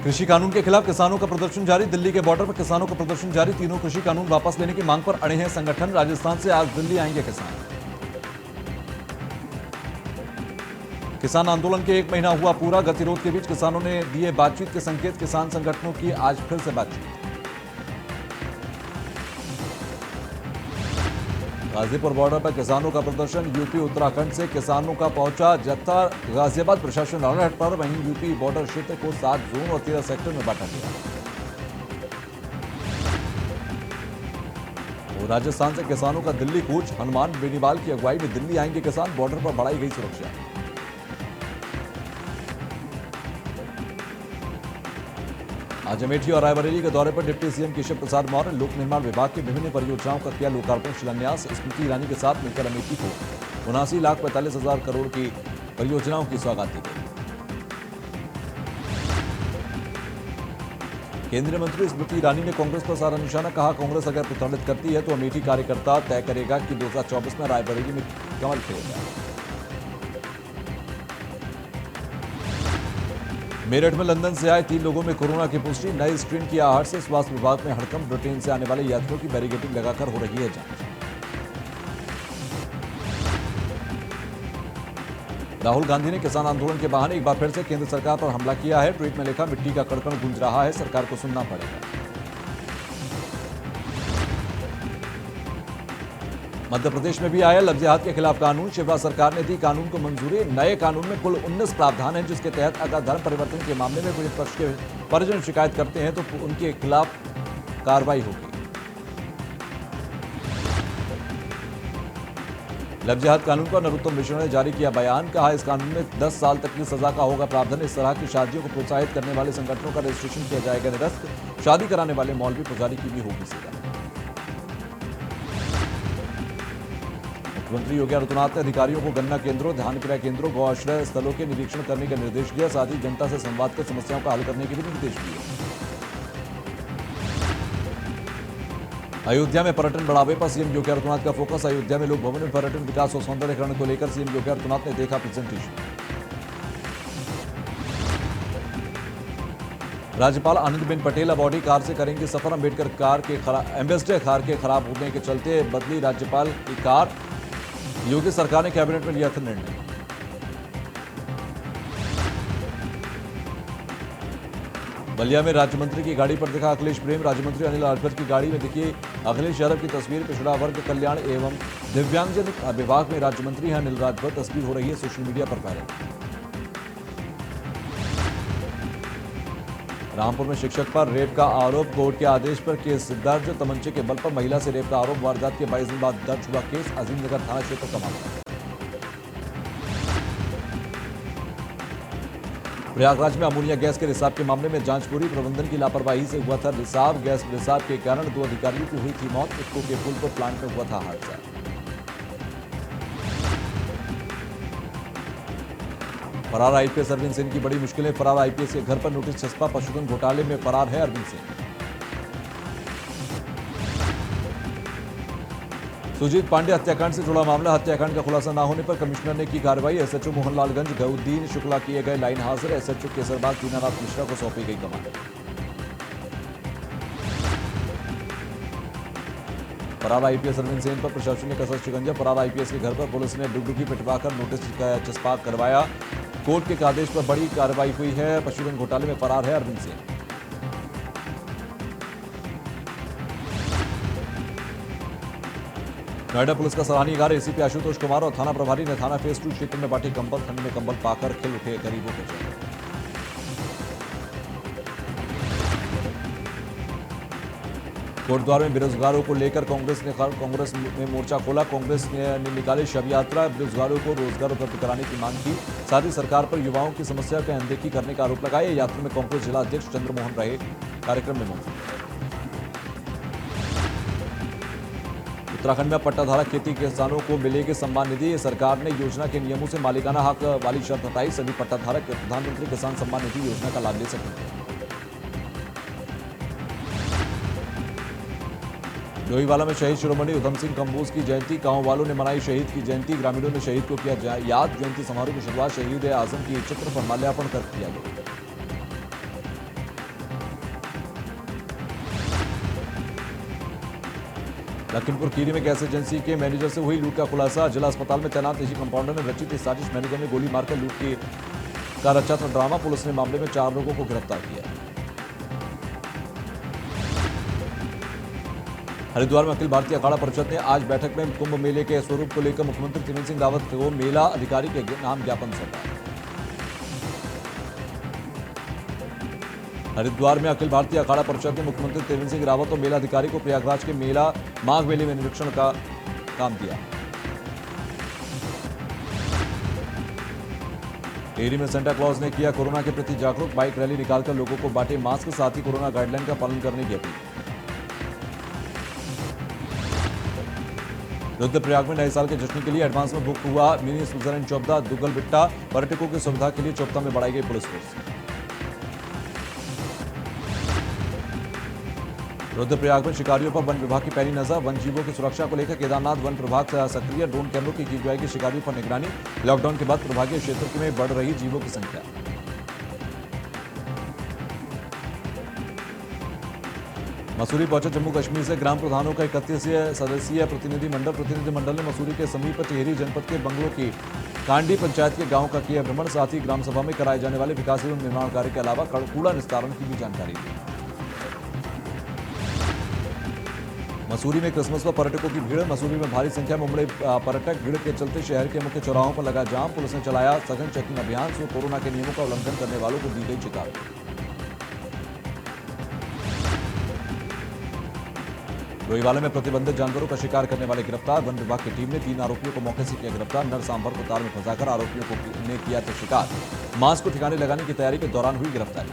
कृषि कानून के खिलाफ किसानों का प्रदर्शन जारी। दिल्ली के बॉर्डर पर किसानों का प्रदर्शन जारी। तीनों कृषि कानून वापस लेने की मांग पर अड़े हैं संगठन। राजस्थान से आज दिल्ली आएंगे किसान। किसान आंदोलन के 1 महीना हुआ पूरा। गतिरोध के बीच किसानों ने दिए बातचीत के संकेत। किसान संगठनों की आज फिर से बातचीत। गाजीपुर बॉर्डर पर किसानों का प्रदर्शन। यूपी उत्तराखंड से किसानों का पहुंचा जत्था गाजियाबाद प्रशासन अलर्ट पर। वहीं यूपी बॉर्डर क्षेत्र को 7 जोन और 13 सेक्टर में बांटा गया। और राजस्थान से किसानों का दिल्ली कूच। हनुमान बेनीवाल की अगुवाई में दिल्ली आएंगे किसान। बॉर्डर पर बढ़ाई गई सुरक्षा। आज अमेठी और रायबरेली के दौरे पर डिप्टी सीएम केशव प्रसाद मौर्य। लोक निर्माण विभाग की विभिन्न परियोजनाओं का किया लोकार्पण शिलान्यास। स्मृति ईरानी के साथ मिलकर अमेठी को 79,45,000 करोड़ की परियोजनाओं की सौगात दी गई। केंद्रीय मंत्री स्मृति ईरानी ने कांग्रेस पर साधा निशाना। कहा, कांग्रेस अगर प्रताड़ित करती है तो अमेठी कार्यकर्ता तय करेगा कि 2024 में रायबरेली में कमल खिलेगा। मेरठ में लंदन से आए 3 लोगों में कोरोना की पुष्टि। नए स्ट्रेन की आहट से स्वास्थ्य विभाग में हड़कंप। ब्रिटेन से आने वाले यात्रियों की बैरिकेडिंग लगाकर हो रही है जांच। राहुल गांधी ने किसान आंदोलन के बहाने एक बार फिर से केंद्र सरकार पर हमला किया है। ट्वीट में लिखा, मिट्टी का कड़कड़ गूंज रहा है, सरकार को सुनना पड़ेगा। मध्य प्रदेश में भी आया लव जिहाद के खिलाफ कानून। शिवराज सरकार ने दी कानून को मंजूरी। नए कानून में कुल 19 प्रावधान हैं, जिसके तहत अगर धर्म परिवर्तन के मामले में पीड़ित पक्ष के परिजन शिकायत करते हैं तो उनके खिलाफ कार्रवाई होगी। लव जिहाद कानून पर नरोत्तम मिश्रा ने जारी किया बयान। कहा, इस कानून में 10 साल तक की सजा का होगा प्रावधान। इस तरह की शादियों को प्रोत्साहित करने वाले संगठनों का रजिस्ट्रेशन किया जाएगा निरस्त। शादी कराने वाले मौलवी पुजारी की भी होगी सजा। मुख्यमंत्री योगी आदित्यनाथ ने अधिकारियों को गन्ना केंद्रों, धान क्रय केंद्रों, गौ आश्रय स्थलों के निरीक्षण करने का निर्देश दिया। साथ ही जनता से संवाद कर समस्याओं का हल करने के भी निर्देश दिए। अयोध्या में पर्यटन बढ़ावे पर सीएम योगी आदित्यनाथ का फोकस। अयोध्या में लोक भवन में पर्यटन विकास और सौंदर्यीकरण को लेकर सीएम योगी आदित्यनाथ ने देखा प्रेजेंटेशन। राज्यपाल आनंदीबेन पटेल अब ऑडी कार से करेंगे सफर। अंबेडकर कार के एम्बेसडर कार के खराब होने के चलते बदली राज्यपाल की कार। योगी सरकार ने कैबिनेट में लिया था निर्णय। बलिया में राज्य मंत्री की गाड़ी पर दिखा अखिलेश प्रेम। राज्य मंत्री अनिल राजभर की गाड़ी में दिखी अखिलेश यादव की तस्वीर। पिछड़ा वर्ग कल्याण एवं दिव्यांगजन विभाग में राज्य मंत्री हैं अनिल राजभर। तस्वीर हो रही है सोशल मीडिया पर वायरल। रामपुर में शिक्षक पर रेप का आरोप। कोर्ट के आदेश पर केस दर्ज। तमंचे के बल पर महिला से रेप का आरोप। वारदात के 22 दिन बाद दर्ज हुआ केस। अजीमनगर थाना क्षेत्र का मामला। प्रयागराज में अमोनिया गैस के रिसाव के मामले में जांच पूरी। प्रबंधन की लापरवाही से हुआ था रिसाव। गैस रिसाव के कारण 2 अधिकारियों की हुई थी मौत। इक्को के पुल पर प्लांट में हुआ था हादसा। फरार आईपीएस अरविंद सिंह की बड़ी मुश्किलें। फरार आईपीएस के घर पर नोटिस छपा। पशुधन घोटाले में फरार है अरविंद सिंह। सुजीत पांडे हत्याकांड से जुड़ा मामला। हत्याकांड का खुलासा न होने पर कमिश्नर ने की कार्रवाई। एसएचओ मोहनलालगंज गौद्दीन शुक्ला किए गए लाइन हाजिर। एसएचओ केसरबाग दीनानाथ मिश्रा को सौंपी गई कमान। फरार आईपीएस अरविंद सिंह पर प्रशासन ने कसा शिकंजा। फरार आईपीएस के घर पर पुलिस ने डुगडुगी पिटवाकर नोटिस चस्पा करवाया। कोर्ट के आदेश पर बड़ी कार्रवाई हुई है। पशुधन घोटाले में फरार है अरविंद सिंह। नोएडा पुलिस का सराहनीय कार्य। एसीपी आशुतोष कुमार और थाना प्रभारी ने थाना फेज 2 क्षेत्र में बांटे कंबल। ठंड में कंबल पाकर खिल उठे गरीबों के चेहरे। कोटद्वार में बेरोजगारों को लेकर कांग्रेस में मोर्चा खोला। कांग्रेस ने निकाली शव यात्रा। बेरोजगारों को रोजगार उपलब्ध कराने की मांग की। साथ ही सरकार पर युवाओं की समस्या की अनदेखी करने का आरोप लगाया। यात्रा में कांग्रेस जिला अध्यक्ष चंद्रमोहन रहे कार्यक्रम में मौजूद। उत्तराखंड में पट्टाधारक खेती किसानों को मिलेगी सम्मान निधि। सरकार ने योजना के नियमों से मालिकाना हक वाली शर्त हटाई। सभी पट्टाधारक प्रधानमंत्री किसान सम्मान निधि योजना का लाभ ले सकेंगे। लोहीवाला में शहीद शिरोमणि उधम सिंह कंबोज की जयंती। गांव वालों ने मनाई शहीद की जयंती। ग्रामीणों ने शहीद को किया याद। जयंती समारोह की शुरुआत शहीद आजम की चित्र पर माल्यार्पण कर किया गया। लखीमपुर खीरी में गैस एजेंसी के मैनेजर से हुई लूट का खुलासा। जिला अस्पताल में तैनात निजी कंपाउंडर में रची थी साजिश। मैनेजर ने गोली मारकर लूट का रचा था ड्रामा। पुलिस ने मामले में 4 लोगों को गिरफ्तार किया। हरिद्वार में अखिल भारतीय अखाड़ा परिषद ने आज बैठक में कुंभ मेले के स्वरूप को लेकर मुख्यमंत्री त्रिवेंद्र सिंह रावत को मेला अधिकारी के नाम ज्ञापन सौंपा। हरिद्वार में अखिल भारतीय अखाड़ा परिषद ने मुख्यमंत्री त्रिवेंद्र सिंह रावत और मेला अधिकारी को प्रयागराज के मेला माघ मेले में निरीक्षण का काम दिया। टिहरी में सेंटा क्लॉज ने किया कोरोना के प्रति जागरूक। बाइक रैली निकालकर लोगों को बांटे मास्क, साथ ही कोरोना गाइडलाइन का पालन करने की अपील। रुद्रप्रयाग में नए साल के जश्न के लिए एडवांस में बुक हुआ मिनी स्विट्जरलैंड चौपदा दुग्गल बिट्टा। पर्यटकों की सुविधा के लिए चौपदा में बढ़ाई गई पुलिस फोर्स। रुद्रप्रयाग में शिकारियों पर वन विभाग की पैनी नजर। वन जीवों की सुरक्षा को लेकर केदारनाथ वन प्रभाग से सक्रिय। ड्रोन कैमरों की जाएगी शिकारियों पर निगरानी। लॉकडाउन के बाद प्रभागीय क्षेत्र में बढ़ रही जीवों की संख्या। मसूरी पहुंचे जम्मू कश्मीर से ग्राम प्रधानों का 31 सदस्यीय प्रतिनिधिमंडल। प्रतिनिधिमंडल ने मसूरी के समीप टिहरी जनपद के बंगलों की कांडी पंचायत के गांव का किया भ्रमण। साथ ही ग्राम सभा में कराए जाने वाले विकास एवं निर्माण कार्य के अलावा कूड़ा निस्तारण की भी जानकारी दी। मसूरी में क्रिसमस पर पर्यटकों की भीड़। मसूरी में भारी संख्या में उमड़े पर्यटक। भीड़ के चलते शहर के मुख्य चौराहों पर लगा जाम। पुलिस ने चलाया सघन चेकिंग अभियान। से कोरोना के नियमों का उल्लंघन करने वालों को दी गई चेतावनी। लोईवाला में प्रतिबंधित जानवरों का शिकार करने वाले गिरफ्तार। वन विभाग की टीम ने 3 आरोपियों को मौके से किया गिरफ्तार। नर सांभर को तार में फंसाकर आरोपियों ने किया था शिकार। मांस को ठिकाने लगाने की तैयारी के दौरान हुई गिरफ्तारी।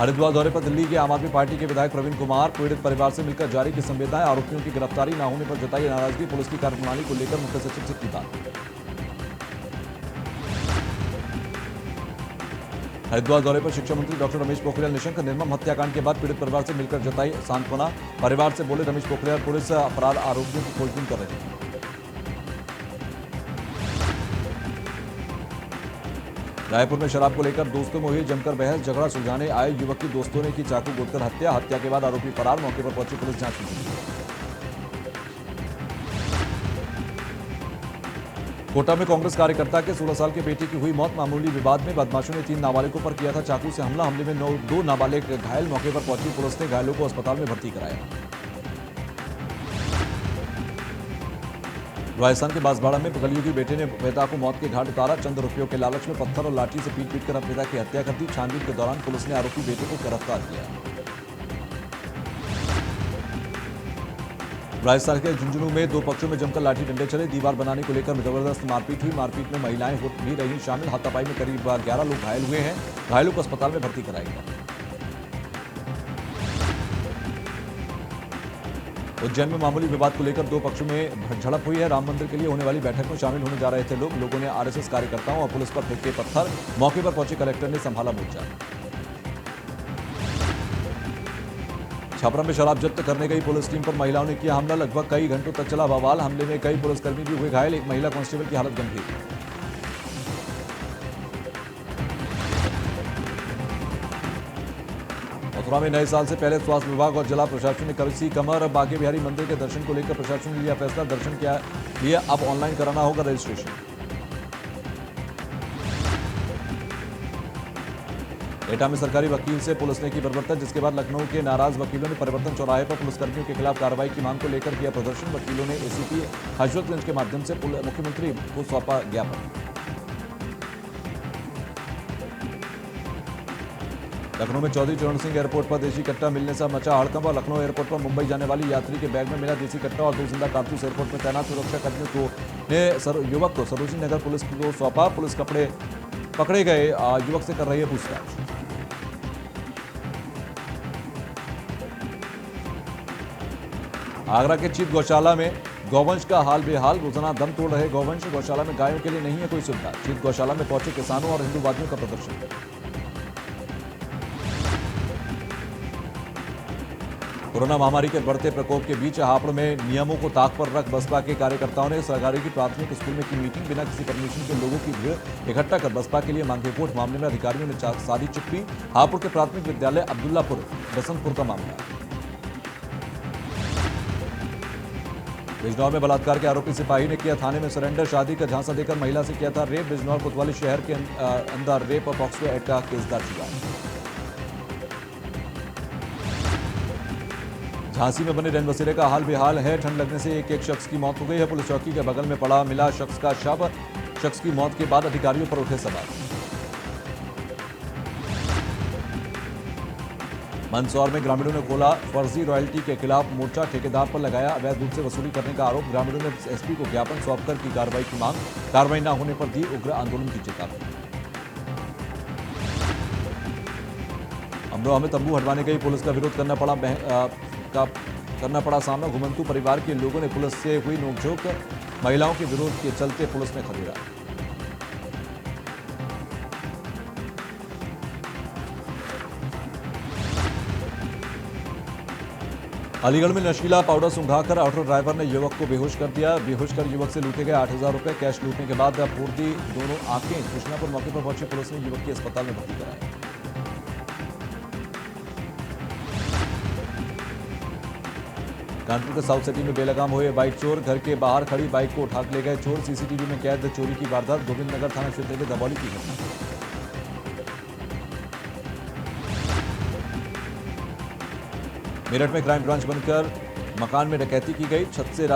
हरिद्वार दौरे पर दिल्ली के आम आदमी पार्टी के विधायक प्रवीण कुमार। पीड़ित परिवार से मिलकर जारी की संवेदनाएं। आरोपियों की गिरफ्तारी न होने पर जताई नाराजगी। पुलिस की कार्यप्रणाली को लेकर मुख्य सचिव से की बात। हरिद्वार दौरे पर शिक्षा मंत्री डॉक्टर रमेश पोखरियाल निशंक। निर्मम हत्याकांड के बाद पीड़ित परिवार से मिलकर जताई सांत्वना। परिवार से बोले रमेश पोखरियाल पुलिस अपराध आरोपियों की खोजबीन कर रही है। रायपुर में शराब को लेकर दोस्तों में हुई जमकर बहस। झगड़ा सुलझाने आए युवक की दोस्तों ने की चाकू गोदकर हत्या। हत्या के बाद आरोपी फरार। मौके पर पहुंची पुलिस जांच की। कोटा में कांग्रेस कार्यकर्ता के 16 साल के बेटे की हुई मौत। मामूली विवाद में बदमाशों ने 3 नाबालिगों पर किया था चाकू से हमला। हमले में 2 नाबालिग घायल। मौके पर पहुंची पुलिस ने घायलों को अस्पताल में भर्ती कराया। राजस्थान के बांसवाड़ा में गलियों की बेटे ने पिता को मौत के घाट उतारा। चंद रुपयों के लालच में पत्थर और लाठी से पीट कर पिता की हत्या कर दी। छानबीन के दौरान पुलिस ने आरोपी बेटे को गिरफ्तार किया। राजस्थान के झुंझुनू में 2 पक्षों में जमकर लाठी डंडे चले। दीवार बनाने को लेकर जबरदस्त मारपीट हुई। मारपीट में महिलाएं भी रही शामिल। हाथापाई में करीब 11 लोग घायल हुए हैं। घायलों को अस्पताल में भर्ती कराया गया। उज्जैन में मामूली विवाद को लेकर 2 पक्षों में झड़प हुई है। राम मंदिर के लिए होने वाली बैठक में शामिल होने जा रहे थे लोगों ने आरएसएस कार्यकर्ताओं और पुलिस पर फेंके पत्थर। मौके पर पहुंचे कलेक्टर ने संभाला मोर्चा। छपरा में शराब जब्त करने गई पुलिस टीम पर महिलाओं ने किया हमला। लगभग कई घंटों तक चला बवाल। हमले में कई पुलिसकर्मी भी हुए घायल। एक महिला कांस्टेबल की हालत गंभीर। मथुरा में नए साल से पहले स्वास्थ्य विभाग और जिला प्रशासन ने कसी कमर। बांके बिहारी मंदिर के दर्शन को लेकर प्रशासन ने लिया फैसला। दर्शन के लिए अब ऑनलाइन कराना होगा रजिस्ट्रेशन। एटा में सरकारी वकील से पुलिस ने की बर्बरता, जिसके बाद लखनऊ के नाराज वकीलों ने परिवर्तन चौराहे पर पुलिसकर्मियों के खिलाफ कार्रवाई की मांग को लेकर किया प्रदर्शन। वकीलों ने एसीपी हजरतगंज के माध्यम से मुख्यमंत्री को सौंपा ज्ञापन। लखनऊ में चौधरी चरण सिंह एयरपोर्ट पर देसी कट्टा मिलने से मचा हड़कंप। लखनऊ एयरपोर्ट पर मुंबई जाने वाली यात्री के बैग में मिला देसी कट्टा और 2 जिंदा कारतूस। एयरपोर्ट में तैनात सुरक्षा कर्मियों ने युवक को सरोजिनी नगर पुलिस को सौंपा। पुलिस पकड़े गए युवक से कर रही है पूछताछ। आगरा के चीत गौशाला में गौवंश का हाल बेहाल। रोजाना दम तोड़ रहे गौवंश। गौशाला में गायों के लिए नहीं है कोई सुविधा। चीत गौशाला में पहुंचे किसानों और हिंदूवादियों का प्रदर्शन। कोरोना महामारी के बढ़ते प्रकोप के बीच हापुड़ में नियमों को ताक पर रख बसपा के कार्यकर्ताओं ने सरकारी की प्राथमिक स्कूल में की मीटिंग। बिना किसी परमिशन के लोगों की भीड़ इकट्ठा कर बसपा के लिए मांगे वोट। मामले में अधिकारियों ने साधी चुप्पी। हापुड़ के प्राथमिक विद्यालय अब्दुल्लापुर बसंतपुर का मामला। बिजनौर में बलात्कार के आरोपी सिपाही ने किया थाने में सरेंडर। शादी का झांसा देकर महिला से किया था रेप। बिजनौर कोतवाली शहर के अंदर रेप और पॉक्सो एक्ट का केस दर्ज हुआ। झांसी में बने रैनबसेरे का हाल बेहाल है। ठंड लगने से एक शख्स की मौत हो गई है। पुलिस चौकी के बगल में पड़ा मिला शख्स का शव। शख्स की मौत के बाद अधिकारियों पर उठे सवाल। मंदसौर में ग्रामीणों ने खोला फर्जी रॉयल्टी के खिलाफ मोर्चा। ठेकेदार पर लगाया अवैध रूप से वसूली करने का आरोप। ग्रामीणों ने एसपी को ज्ञापन सौंपकर की कार्रवाई की मांग। कार्रवाई न होने पर दी उग्र आंदोलन की चेतावनी। अमरोहा में तंबू हटवाने गई पुलिस का विरोध करना पड़ा सामना। घुमंतु परिवार के लोगों ने पुलिस से हुई नोकझोंक। महिलाओं के विरोध के चलते पुलिस ने खदेड़ा। अलीगढ़ में नशीला पाउडर सुंघाकर ऑटो ड्राइवर ने युवक को बेहोश कर दिया। बेहोश कर युवक से लूटे गए 8,000 रुपए। कैश लूटने के बाद फोड़ दी दोनों आंखें। सूचना पर मौके पर पहुंची पुलिस ने युवक की अस्पताल में भर्ती कराया। कानपुर के साउथ सिटी में बेलगाम हुए बाइक चोर। घर के बाहर खड़ी बाइक को उठा ले गए चोर। सीसीटीवी में कैद चोरी की वारदात। गोविंद नगर थाना क्षेत्र के दबौली की घटना। मेरठ में क्राइम ब्रांच बनकर मकान में डकैती की गई। छत के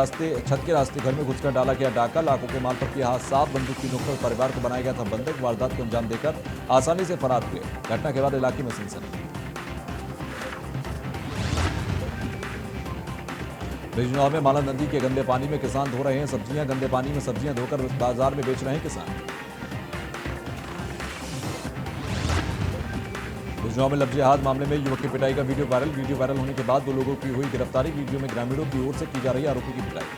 रास्ते घर में घुसकर डाला गया डाका। लाखों के माल पर किया हाथ साफ। बंदूक की नोक पर परिवार को बनाया गया था बंधक। वारदात को अंजाम देकर आसानी से फरार हुए। घटना के बाद इलाके में सनसनी। बिजनौर में माला नदी के गंदे पानी में किसान धो रहे हैं सब्जियां। गंदे पानी में सब्जियां धोकर बाजार में बेच रहे हैं किसान। बिजनौर में लव जिहाद मामले में युवक की पिटाई का वीडियो वायरल होने के बाद 2 लोगों की हुई गिरफ्तारी। वीडियो में ग्रामीणों की ओर से की जा रही आरोपी की पिटाई।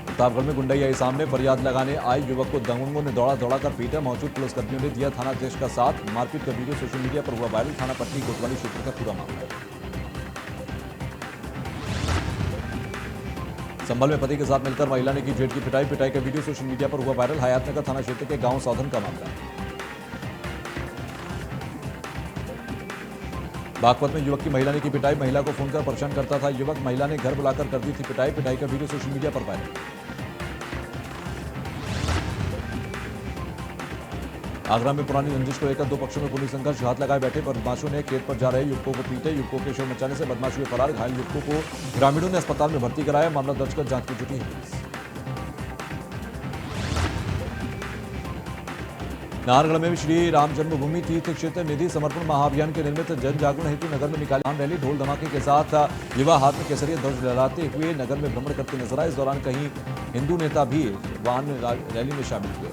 प्रतापगढ़ में गुंडाई आई सामने। फरियाद लगाने आए युवक को दंगों ने दौड़ा कर पीटा। मौजूद पुलिसकर्मियों ने दिया थाना अध्यक्ष का साथ। मारपीट का वीडियो सोशल मीडिया पर हुआ वायरल। थाना पट्टी कोतवाली क्षेत्र का पूरा मामला है। संभल में पति के साथ मिलकर महिला ने की जेठ की पिटाई का वीडियो सोशल मीडिया पर हुआ वायरल। हयातनगर थाना क्षेत्र के गांव सौधन का मामला है। बागपत में युवक की महिला ने की पिटाई। महिला को फोन कर परेशान करता था युवक। महिला ने घर बुलाकर कर दी थी पिटाई का वीडियो सोशल मीडिया पर वायरल। आगरा में पुरानी रंजिश को लेकर 2 पक्षों में पुलिस संघर्ष। हाथ लगाए बैठे बदमाशों ने खेत पर जा रहे युवकों को पीटे। युवकों के शोर मचाने से बदमाश हुए फरार। घायल युवकों को ग्रामीणों ने अस्पताल में भर्ती कराया। मामला दर्ज कर जांच में जुटी है पुलिस। नाहरगढ़ में भी श्री राम जन्मभूमि तीर्थ क्षेत्र निधि समर्पण महाअभियान के निर्मित जन जागरण हेतु नगर में निकाली रैली। ढोल धमाके के साथ युवा हाथ में केसरिया ध्वज लहराते हुए नगर में भ्रमण करते नजर आए। इस दौरान कहीं हिंदू नेता भी वाहन में रैली में शामिल हुए।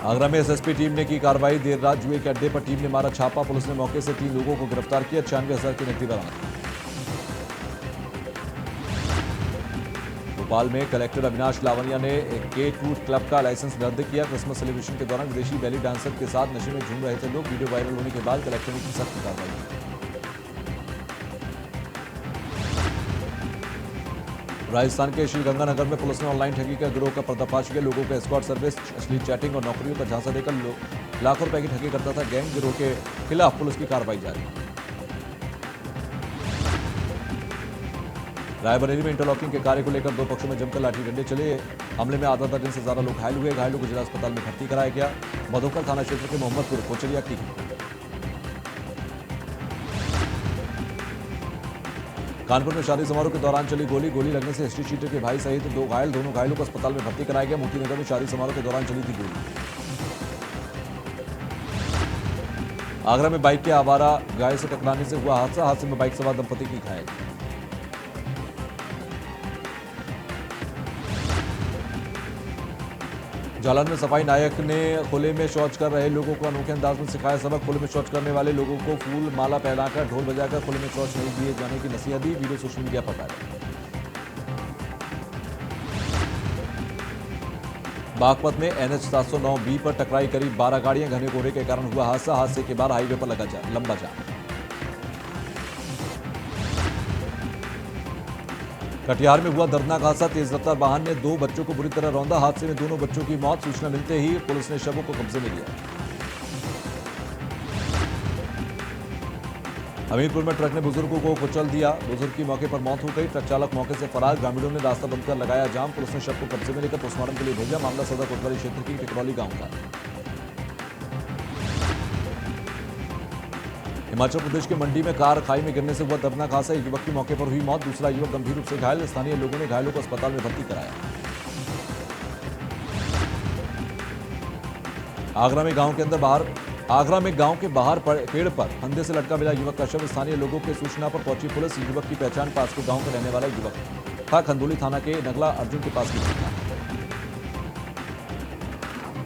आगरा में एसएसपी टीम ने की कार्रवाई। देर रात जुए के अड्डे पर टीम ने मारा छापा। पुलिस ने मौके से 3 लोगों को गिरफ्तार किया। 96,000 की नकदी बरामद। भोपाल में कलेक्टर अविनाश लावनिया ने K2 क्लब का लाइसेंस रद्द किया। क्रिसमस सेलिब्रेशन के दौरान विदेशी बैली डांसर के साथ नशे में झूम रहे थे लोग। वीडियो वायरल होने के बाद कलेक्टर ने की सख्त कार्रवाई की। राजस्थान के श्रीगंगानगर में पुलिस ने ऑनलाइन ठगी का गिरोह का पर्दाफाश किया। लोगों को एस्कॉर्ट सर्विस, अश्लील चैटिंग और नौकरियों का झांसा देकर लाखों रुपए की ठगी करता था गैंग। गिरोह के खिलाफ पुलिस की कार्रवाई जारी। रायबरेली में इंटरलॉकिंग के कार्य को लेकर 2 पक्षों में जमकर लाठी डंडे चले। हमले में आधा दर्जन से ज्यादा लोग घायल हुए। घायलों को जिला अस्पताल में भर्ती कराया गया। मधुकर थाना क्षेत्र के मोहम्मदपुर कोचरिया की कानपुर में शादी समारोह के दौरान चली गोली लगने से हिस्ट्री शीटर के भाई सहित 2 घायल। दोनों घायलों को अस्पताल में भर्ती कराया गया। मोतीनगर में शादी समारोह के दौरान चली थी गोली। आगरा में बाइक के आवारा गाय से टकराने से हुआ हादसे में बाइक सवार दंपति की घायल। जालौन में सफाई नायक ने खुले में शौच कर रहे लोगों को अनोखे अंदाज में सिखाया सबक। खुले में शौच करने वाले लोगों को फूल माला पहनाकर ढोल बजाकर खुले में शौच नहीं दिए जाने की नसीहत दी। वीडियो सोशल मीडिया पर वायरल। बागपत में NH 709B पर टकराई करीब 12 गाड़ियां। घने कोहरे के कारण हुआ हादसा। हादसे के बाद हाईवे पर लगा लंबा जाम। कटिहार में हुआ दर्दनाक हादसा। तेज रफ्तार वाहन ने 2 बच्चों को बुरी तरह रौंदा। हादसे में दोनों बच्चों की मौत। सूचना मिलते ही पुलिस ने शवों को कब्जे में लिया। हमीरपुर में ट्रक ने बुजुर्गों को कुचल दिया। बुजुर्ग की मौके पर मौत हो गई। ट्रक चालक मौके से फरार। ग्रामीणों ने रास्ता बंद कर लगाया जाम। पुलिस ने शव को कब्जे में लेकर पोस्टमार्टम के लिए भेजा। मामला सदर कोतवाली क्षेत्र की टिकरौली गांव का। हिमाचल प्रदेश के मंडी में कार खाई में गिरने से हुआ दर्दनाक हादसा। एक युवक की मौके पर हुई मौत। दूसरा युवक गंभीर रूप से घायल। स्थानीय लोगों ने घायलों को अस्पताल में भर्ती कराया। आगरा में गांव के बाहर पेड़ पर फंदे से लटका मिला युवक का शव। स्थानीय लोगों की सूचना पर पहुंची पुलिस। युवक की पहचान पास के गांव के रहने वाला युवक था। खंदौली थाना के नगला अर्जुन के पास की घटना।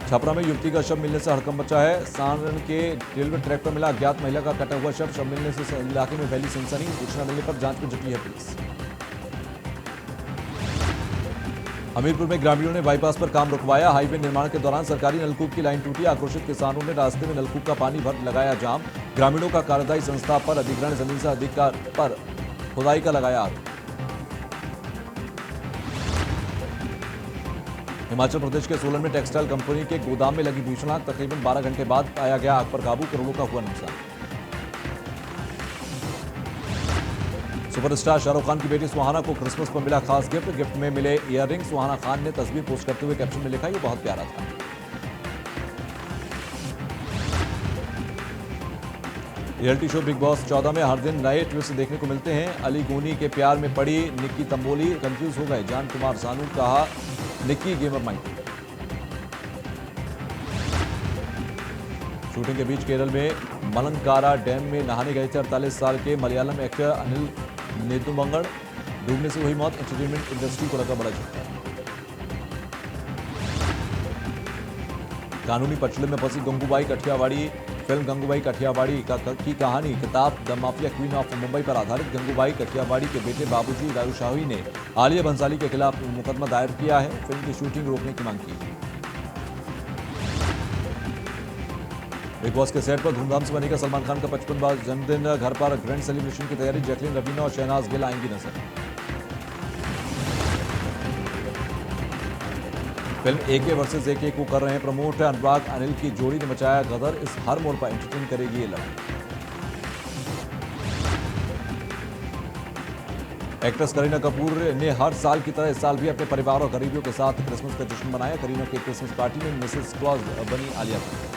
छपरा में युवती का शव मिलने से हड़कंप मचा है। सारण के रेलवे ट्रैक पर मिला अज्ञात महिला का कटा हुआ शव मिलने से इलाके में फैली सनसनी। सूचना मिलने पर जांच में जुटी है पुलिस। हमीरपुर में ग्रामीणों ने बाईपास पर काम रुकवाया। हाईवे निर्माण के दौरान सरकारी नलकूप की लाइन टूटी। आक्रोशित किसानों ने रास्ते में नलकूप का पानी भर लगाया जाम। ग्रामीणों का कार्यदायी संस्था पर अधिग्रहण जमीन से अधिकार पर खुदाई का लगाया आरोप। हिमाचल प्रदेश के सोलन में टेक्सटाइल कंपनी के गोदाम में लगी भीषण आग। तकरीबन 12 घंटे बाद पाया गया आग पर काबू। करोड़ों का हुआ नुकसान। सुपरस्टार शाहरुख खान की बेटी सुहाना को क्रिसमस पर मिला खास गिफ्ट में मिले ईयररिंग। सुहाना खान ने तस्वीर पोस्ट करते हुए कैप्शन में लिखा, ये बहुत प्यारा था। रियलिटी शो बिग बॉस 14 में हर दिन नए ट्विस्ट देखने को मिलते हैं। अली गोनी के प्यार में पड़ी निक्की तंबोली कंफ्यूज हो गए। जान कुमार सानू कहा निक्की गेमर माइंड। शूटिंग के बीच केरल में मलनकारा डैम में नहाने गए थे 48 साल के मलयालम एक्टर अनिल नेदुमंगल। डूबने से हुई मौत। एंटरटेनमेंट इंडस्ट्री को लगा बड़ा झटका। कानूनी पचड़े में फंसी गंगूबाई काठियावाड़ी। फिल्म गंगूबाई काठियावाड़ी की कहानी किताब the mafia queen of Mumbai पर आधारित। गंगूबाई काठियावाड़ी के बेटे बाबूजी राजूशाही ने आलिया भंसाली के खिलाफ मुकदमा दायर किया है। फिल्म की शूटिंग रोकने की मांग की। बिग बॉस के सेट पर धूमधाम से बनेगा सलमान खान का 55वां जन्मदिन। घर पर ग्रैंड सेलिब्रेशन की तैयारी। जैकलीन रवीना और शहनाज गिल आएंगी नजर। फिल्म AK वर्सेस AK को कर रहे हैं प्रमोट। अनुराग अनिल की जोड़ी ने मचाया गदर। इस हर मोड़ पर एंटरटेन करेगी ये लड़ाई। एक्ट्रेस करीना कपूर ने हर साल की तरह इस साल भी अपने परिवार और करीबियों के साथ क्रिसमस का जश्न मनाया। करीना की क्रिसमस पार्टी में मिसेस क्लॉज बनी आलिया भट्ट।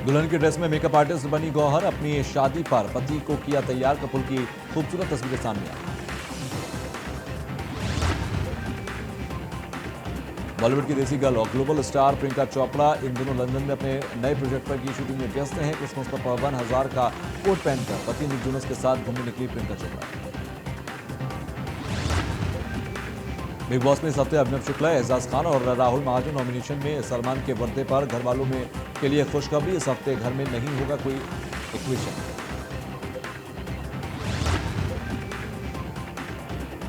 दुल्हन की ड्रेस में मेकअप आर्टिस्ट बनी गौहर। अपनी शादी पर पति को किया तैयार। कपूर की खूबसूरत तस्वीरें सामने आई। बॉलीवुड की देसी गर्ल और ग्लोबल स्टार प्रियंका चोपड़ा इन दिनों लंदन में अपने नए प्रोजेक्ट पर की शूटिंग में व्यस्त हैं। क्रिसमस पर 51,000 का कोट पहनकर पति निक जोनस के साथ घूमने निकली प्रियंका चोपड़ा। बिग बॉस में इस हफ्ते अभिनव शुक्ला, एजाज खान और राहुल महाजन नॉमिनेशन में। सलमान के बर्थडे पर घर वालों में के लिए खुशखबरी। इस हफ्ते घर में नहीं होगा कोई इक्वेशन।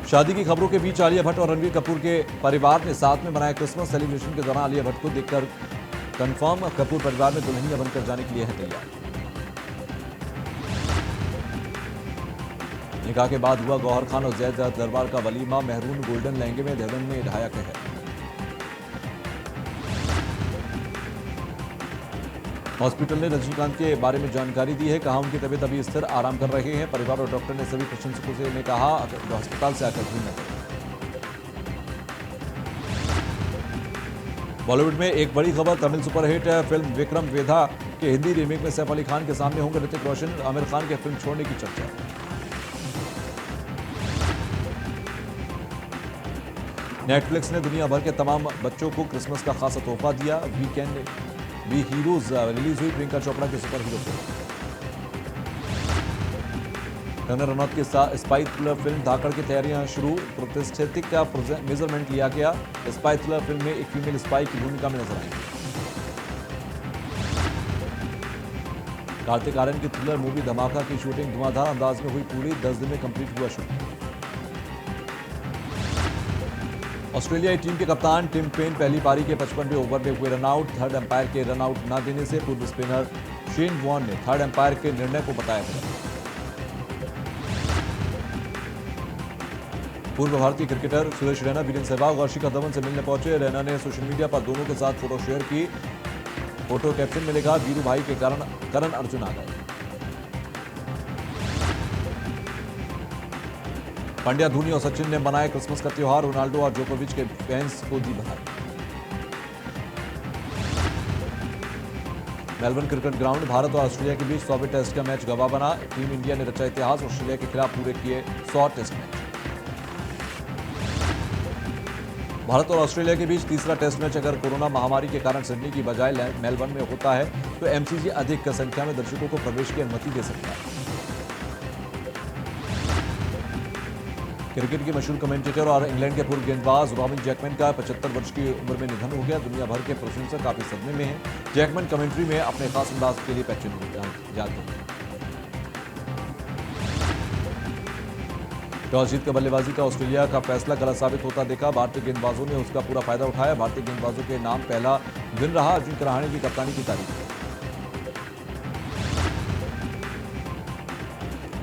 शादी की खबरों के बीच आलिया भट्ट और रणवीर कपूर के परिवार ने साथ में मनाया क्रिसमस। सेलिब्रेशन के दौरान आलिया भट्ट को देखकर कंफर्म कपूर परिवार में दुल्हनिया बनकर जाने के लिए है तैयार। निकाह के बाद हुआ गौहर खान और जैद दरबार का वलीमा। मेहरून गोल्डन लहंगे में धवन ने ढाया कहर। हॉस्पिटल ने रजनीकांत के बारे में जानकारी दी है। कहा उनकी तबीयत अभी स्थिर, आराम कर रहे हैं। परिवार और डॉक्टर ने सभी प्रशंसकों से ने कहा अस्पताल से आकर भूल न करें। बॉलीवुड में एक बड़ी खबर। तमिल सुपरहिट फिल्म विक्रम वेधा के हिंदी रीमेक में सैफ अली खान के सामने होंगे ऋतिक रोशन। आमिर खान के फिल्म छोड़ने की चर्चा। नेटफ्लिक्स ने दुनिया भर के तमाम बच्चों को क्रिसमस का खासा तोहफा दिया। वीकेंड वी हीरोज रिलीज हुई प्रियंका चोपड़ा के super hero film. Kangana Ranaut के साथ स्पाई थ्रिलर फिल्म धाकड़ की तैयारियां शुरू। प्रतिष्ठित का मेजरमेंट लिया गया। स्पाई थ्रिलर फिल्म में एक फीमेल स्पाई की भूमिका में नजर आएंगी। कार्तिक आर्यन की थ्रिलर मूवी धमाका की शूटिंग धुआंधार अंदाज में हुई पूरी। 10 दिन में कंप्लीट हुआ शूटिंग। ऑस्ट्रेलियाई टीम के कप्तान टिम पेन पहली पारी के 55वें ओवर में हुए रनआउट। थर्ड अंपायर के रनआउट न देने से पूर्व स्पिनर शेन वॉर्न ने थर्ड अंपायर के निर्णय को बताया गलत। पूर्व भारतीय क्रिकेटर सुरेश रैना वीरेंद्र सहवाग और शिखर धवन से मिलने पहुंचे। रैना ने सोशल मीडिया पर दोनों के साथ फोटो शेयर की। फोटो कैप्शन में लिखा, वीरू भाई के कारण करण अर्जुन आ गए। पंड्या, धोनी और सचिन ने मनाया क्रिसमस का त्योहार। रोनाल्डो और जोकोविच के फैंस को दी बधाई। मेलबर्न क्रिकेट ग्राउंड, भारत और ऑस्ट्रेलिया के बीच 100वें टेस्ट का मैच गवाह बना। टीम इंडिया ने रचा इतिहास, ऑस्ट्रेलिया के खिलाफ पूरे किए 100 टेस्ट मैच। भारत और ऑस्ट्रेलिया के बीच तीसरा टेस्ट मैच अगर कोरोना महामारी के कारण सिडनी की बजाय मेलबर्न में होता है तो एमसीजी अधिक संख्या में दर्शकों को प्रवेश की अनुमति दे सकता है। क्रिकेट के मशहूर कमेंटेटर और इंग्लैंड के पूर्व गेंदबाज रॉबिन जैकमैन का 75 वर्ष की उम्र में निधन हो गया। दुनिया भर के प्रशंसक काफी सदमे में हैं। जैकमैन कमेंट्री में अपने खास अंदाज के लिए पहचान जाते हैं। टॉस जीतकर बल्लेबाजी का ऑस्ट्रेलिया का फैसला गलत साबित होता देखा। भारतीय गेंदबाजों ने उसका पूरा फायदा उठाया। भारतीय गेंदबाजों के नाम पहला दिन रहा। अजिंक्य रहाणे की कप्तानी की तारीफ।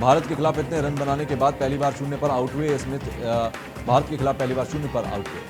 भारत के खिलाफ इतने रन बनाने के बाद पहली बार शून्य पर आउट हुए स्मिथ। भारत के खिलाफ पहली बार शून्य पर आउट हुए।